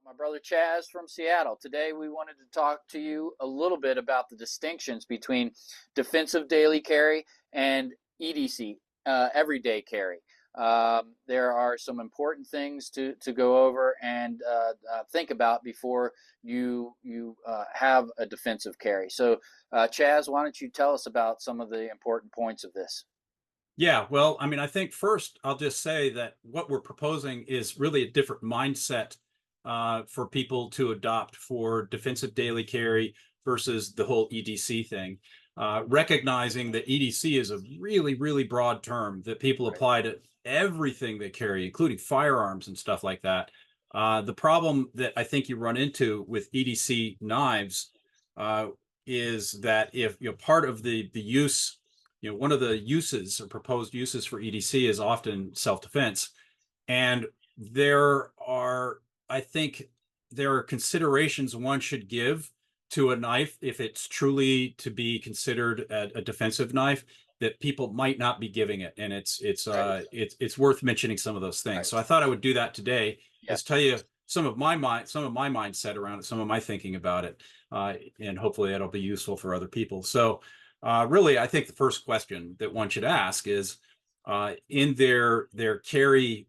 My brother Chaz from Seattle. Today we wanted to talk to you a little bit about the distinctions between defensive daily carry and EDC, everyday carry. There are some important things to go over and think about before you have a defensive carry. So, Chaz, why don't you tell us about some of the important points of this? Yeah, well, I mean, I think first I'll just say that what we're proposing is really a different mindset for people to adopt for defensive daily carry versus the whole EDC thing. Recognizing that EDC is a really, really broad term that people Right. apply to everything they carry, including firearms and stuff like that. The problem that I think you run into with EDC knives uh, is that if part of the use, one of the uses or proposed uses for EDC is often self-defense. And there are, I think, there are considerations one should give to a knife if it's truly to be considered a defensive knife that people might not be giving it, and Right. it's worth mentioning some of those things. Right. So I thought I would do that today, Yeah. is tell you some of my mindset around it, some of my thinking about it, and hopefully that'll be useful for other people. So really, I think the first question that one should ask is, in their carry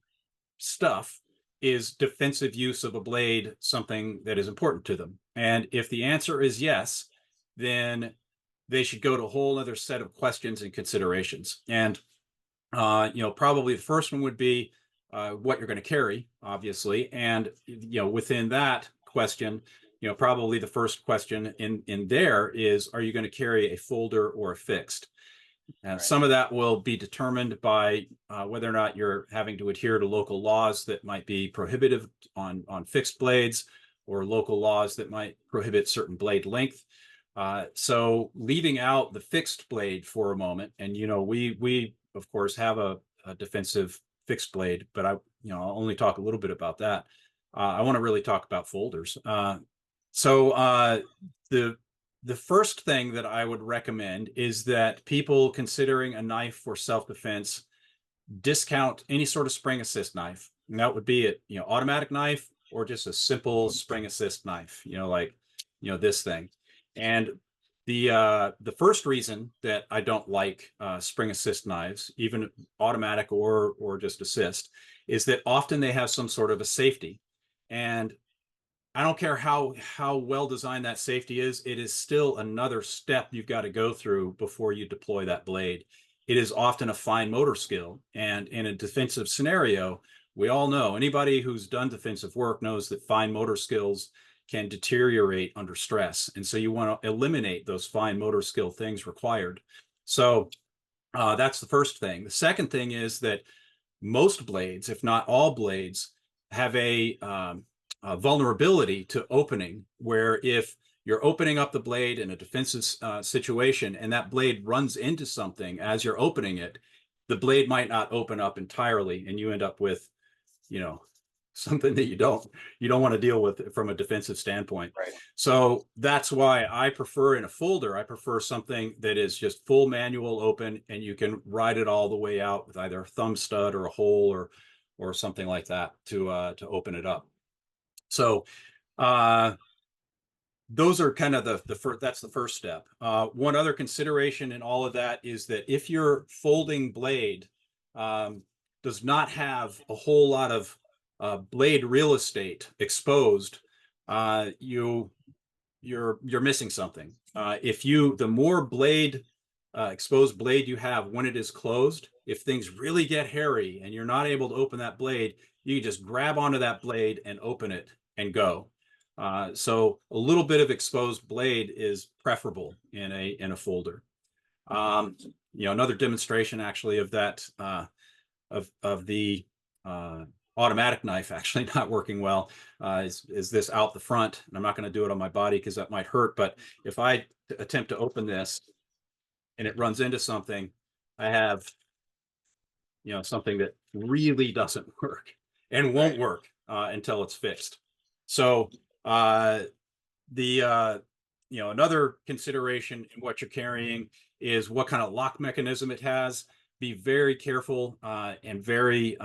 stuff, is defensive use of a blade something that is important to them? And if the answer is yes, then they should go to a whole other set of questions and considerations. And probably the first one would be what you're going to carry, obviously, and within that question, probably the first question in there is, are you going to carry a folder or a fixed? And Right. some of that will be determined by whether or not you're having to adhere to local laws that might be prohibitive on fixed blades, or local laws that might prohibit certain blade length. So leaving out the fixed blade for a moment, and we of course have a defensive fixed blade, but I'll only talk a little bit about that. I want to really talk about folders. So the the first thing that I would recommend is that people considering a knife for self-defense discount any sort of spring assist knife. And that would be a automatic knife or just a simple spring assist knife, like this thing. And the first reason that I don't like spring assist knives, even automatic or just assist, is that often they have some sort of a safety. And I don't care how well designed that safety is, it is still another step you've got to go through before you deploy that blade. It is often a fine motor skill. And in a defensive scenario, we all know, anybody who's done defensive work knows that fine motor skills can deteriorate under stress. And so you want to eliminate those fine motor skill things required. So that's the first thing. The second thing is that most blades, if not all blades, have a vulnerability to opening, where if you're opening up the blade in a defensive situation and that blade runs into something as you're opening it, the blade might not open up entirely, and you end up with, you know, something that you don't want to deal with from a defensive standpoint. Right. So that's why I prefer, in a folder, I prefer something that is just full manual open, and you can ride it all the way out with either a thumb stud or a hole or something like that to open it up. So uh, those are kind of the first, that's the first step. One other consideration in all of that is that if your folding blade does not have a whole lot of blade real estate exposed, you're missing something. The more blade exposed blade you have when it is closed, if things really get hairy and you're not able to open that blade, you can just grab onto that blade and open it and go. So a little bit of exposed blade is preferable in a folder. Another demonstration actually of that of the automatic knife actually not working well is this out the front. And I'm not going to do it on my body because that might hurt. But if I attempt to open this and it runs into something, I have something that really doesn't work and Right. won't work until it's fixed. So uh, another consideration in what you're carrying is what kind of lock mechanism it has. Be very careful and very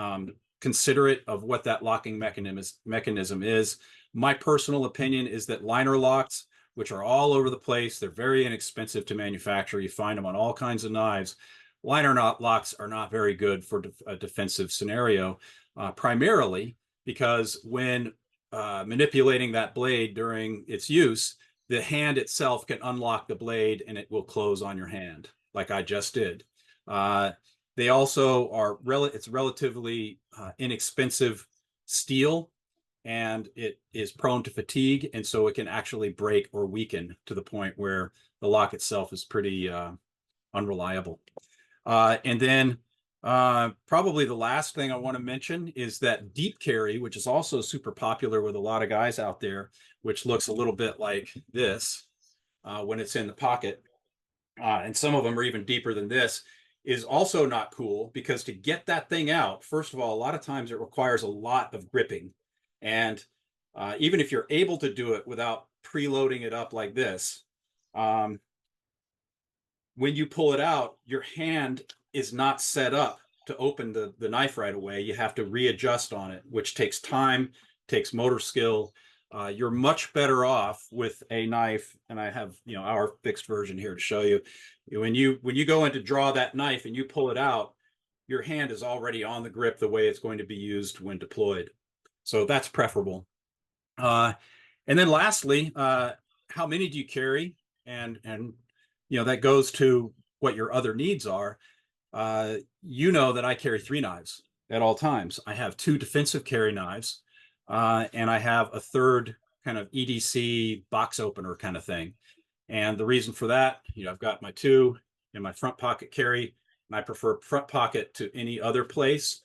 considerate of what that locking mechanism is. My personal opinion is that liner locks, which are all over the place, they're very inexpensive to manufacture. You find them on all kinds of knives. Liner locks are not very good for a defensive scenario, primarily because when manipulating that blade during its use, the hand itself can unlock the blade and it will close on your hand, like I just did. They also are it's relatively inexpensive steel, and it is prone to fatigue, and so it can actually break or weaken to the point where the lock itself is pretty unreliable. And then probably the last thing I want to mention is that deep carry, which is also super popular with a lot of guys out there, which looks a little bit like this when it's in the pocket. And some of them are even deeper than this, is also not cool because to get that thing out, first of all, a lot of times it requires a lot of gripping. And even if you're able to do it without preloading it up like this, when you pull it out, your hand is not set up to open the knife right away. You have to readjust on it, which takes time, takes motor skill. You're much better off with a knife, and I have our fixed version here to show you. When you go in to draw that knife and you pull it out, your hand is already on the grip the way it's going to be used when deployed. So that's preferable. And then lastly, how many do you carry? And that goes to what your other needs are. That I carry 3 knives at all times. I have 2 defensive carry knives, and I have a third kind of EDC box opener kind of thing. And the reason for that, I've got my 2 in my front pocket carry, and I prefer front pocket to any other place,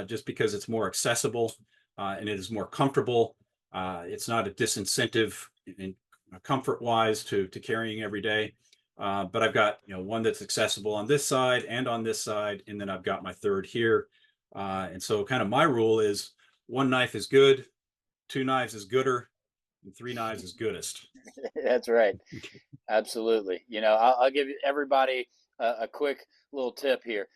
just because it's more accessible and it is more comfortable. It's not a disincentive in comfort-wise to carrying every day. But I've got one that's accessible on this side and on this side, and then I've got my third here. And so kind of my rule is 1 knife is good, 2 knives is gooder, and 3 knives is goodest. That's right. Absolutely. I'll give everybody a quick little tip here.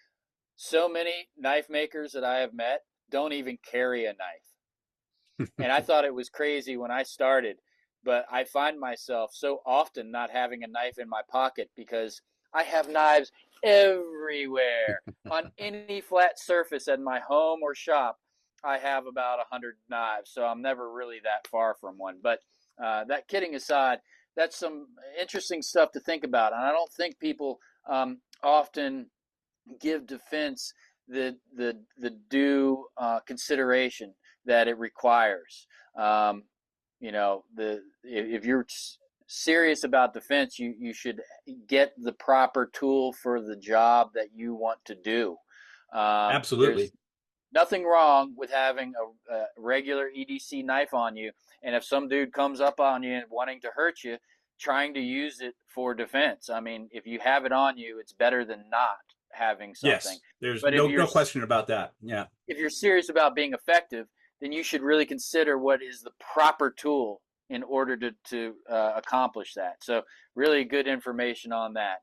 So many knife makers that I have met don't even carry a knife. And I thought it was crazy when I started, but I find myself so often not having a knife in my pocket because I have knives everywhere. On any flat surface at my home or shop, I have about 100 knives, so I'm never really that far from one. But that kidding aside, that's some interesting stuff to think about, and I don't think people often give defense the due consideration that it requires. If you're serious about defense, you should get the proper tool for the job that you want to do. Absolutely. There's nothing wrong with having a regular EDC knife on you, and if some dude comes up on you and wanting to hurt you, trying to use it for defense. I mean, if you have it on you, it's better than not having something. Yes, there's but no question about that. Yeah. If you're serious about being effective, then you should really consider what is the proper tool in order to accomplish that. So really good information on that,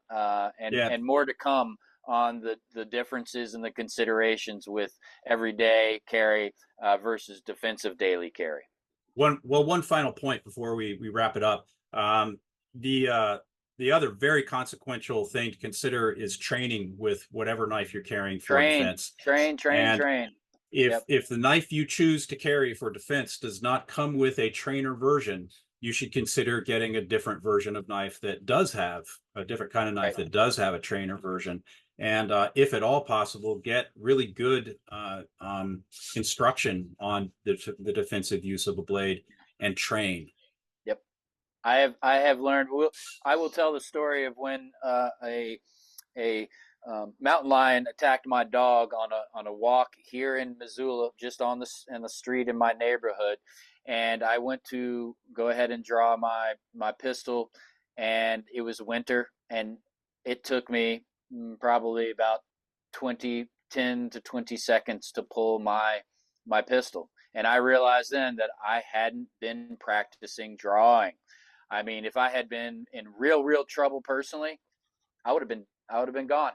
and more to come on the differences and the considerations with everyday carry versus defensive daily carry. One final point before we wrap it up. The other very consequential thing to consider is training with whatever knife you're carrying for defense. Train. If the knife you choose to carry for defense does not come with a trainer version, you should consider getting a different version of knife that does have a different kind of knife that does have a trainer version. And if at all possible, get really good instruction on the defensive use of a blade and train. Yep, I have learned. I will tell the story of when a mountain lion attacked my dog on a walk here in Missoula, just on the street in my neighborhood, and I went to go ahead and draw my pistol, and it was winter, and it took me probably about 10 to 20 seconds to pull my pistol, and I realized then that I hadn't been practicing drawing. I mean, if I had been in real trouble personally, I would have been gone.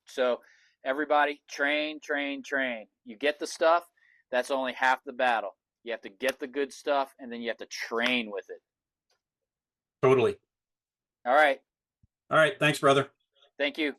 So everybody train. You get the stuff, That's only half the battle. You have to get the good stuff, and then you have to train with it. Totally. All right. All right. Thanks, brother. Thank you.